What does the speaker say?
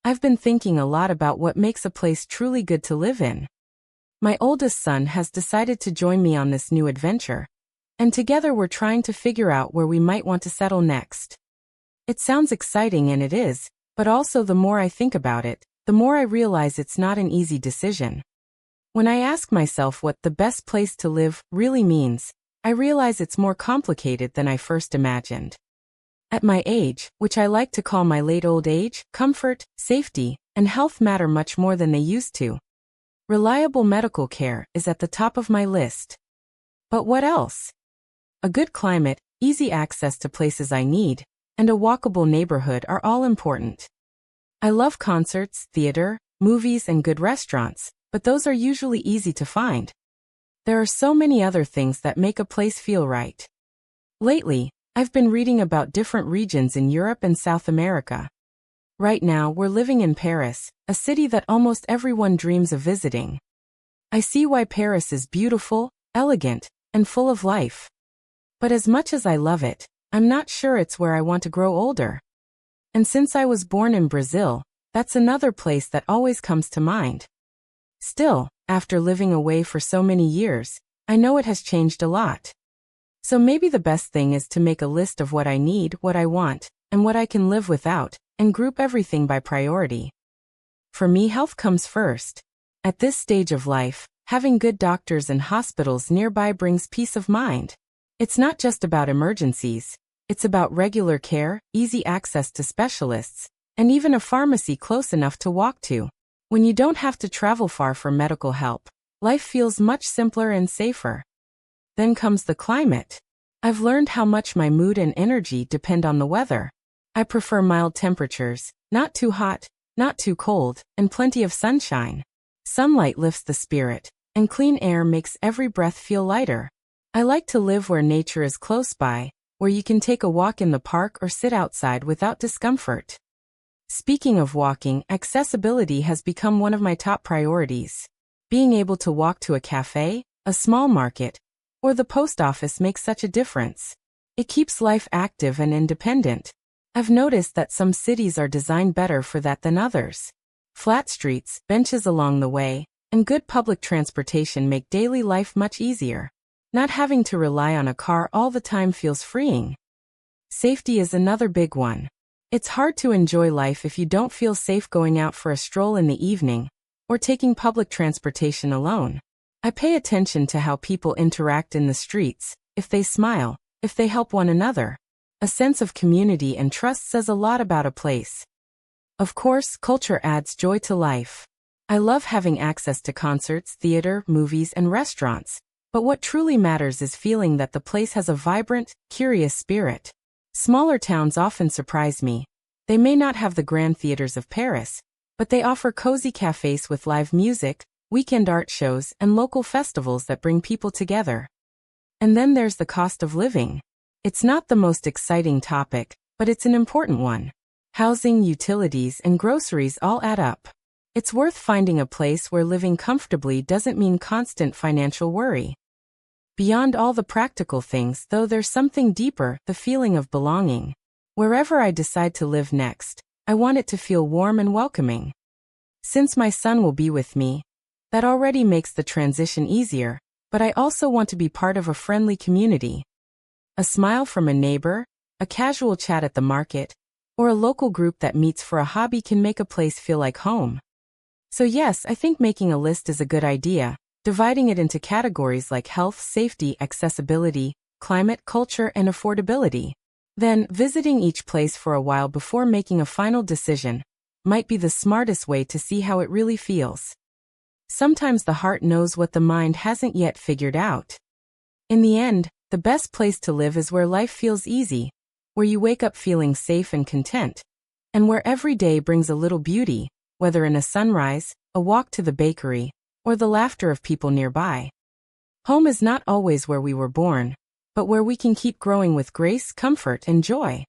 I've been thinking a lot about what makes a place truly good to live in. My oldest son has decided to join me on this new adventure, and together we're trying to figure out where we might want to settle next. It sounds exciting, and it is, but also the more I think about it, the more I realize it's not an easy decision. When I ask myself what the best place to live really means, I realize it's more complicated than I first imagined. At my age, which I like to call my late old age, comfort, safety, and health matter much more than they used to. Reliable medical care is at the top of my list. But what else? A good climate, easy access to places I need, and a walkable neighborhood are all important. I love concerts, theater, movies, and good restaurants, but those are usually easy to find. There are so many other things that make a place feel right. Lately, I've been reading about different regions in Europe and South America. Right now, we're living in Paris, a city that almost everyone dreams of visiting. I see why Paris is beautiful, elegant, and full of life. But as much as I love it, I'm not sure it's where I want to grow older. And since I was born in Brazil, that's another place that always comes to mind. Still, after living away for so many years, I know it has changed a lot. So maybe the best thing is to make a list of what I need, what I want, and what I can live without, and group everything by priority. For me, health comes first. At this stage of life, having good doctors and hospitals nearby brings peace of mind. It's not just about emergencies, it's about regular care, easy access to specialists, and even a pharmacy close enough to walk to. When you don't have to travel far for medical help, life feels much simpler and safer. Then comes the climate. I've learned how much my mood and energy depend on the weather. I prefer mild temperatures, not too hot, not too cold, and plenty of sunshine. Sunlight lifts the spirit, and clean air makes every breath feel lighter. I like to live where nature is close by, where you can take a walk in the park or sit outside without discomfort. Speaking of walking, accessibility has become one of my top priorities. Being able to walk to a cafe, a small market, or the post office makes such a difference. It keeps life active and independent. I've noticed that some cities are designed better for that than others. Flat streets, benches along the way, and good public transportation make daily life much easier. Not having to rely on a car all the time feels freeing. Safety is another big one. It's hard to enjoy life if you don't feel safe going out for a stroll in the evening, or taking public transportation alone. I pay attention to how people interact in the streets, if they smile, if they help one another. A sense of community and trust says a lot about a place. Of course, culture adds joy to life. I love having access to concerts, theater, movies, and restaurants, but what truly matters is feeling that the place has a vibrant, curious spirit. Smaller towns often surprise me. They may not have the grand theaters of Paris, but they offer cozy cafes with live music, weekend art shows, and local festivals that bring people together. And then there's the cost of living. It's not the most exciting topic, but it's an important one. Housing, utilities, and groceries all add up. It's worth finding a place where living comfortably doesn't mean constant financial worry. Beyond all the practical things, though, there's something deeper, the feeling of belonging. Wherever I decide to live next, I want it to feel warm and welcoming. Since my son will be with me, that already makes the transition easier, but I also want to be part of a friendly community. A smile from a neighbor, a casual chat at the market, or a local group that meets for a hobby can make a place feel like home. So yes, I think making a list is a good idea, dividing it into categories like health, safety, accessibility, climate, culture, and affordability. Then, visiting each place for a while before making a final decision might be the smartest way to see how it really feels. Sometimes the heart knows what the mind hasn't yet figured out. In the end, the best place to live is where life feels easy, where you wake up feeling safe and content, and where every day brings a little beauty, whether in a sunrise, a walk to the bakery, or the laughter of people nearby. Home is not always where we were born, but where we can keep growing with grace, comfort, and joy.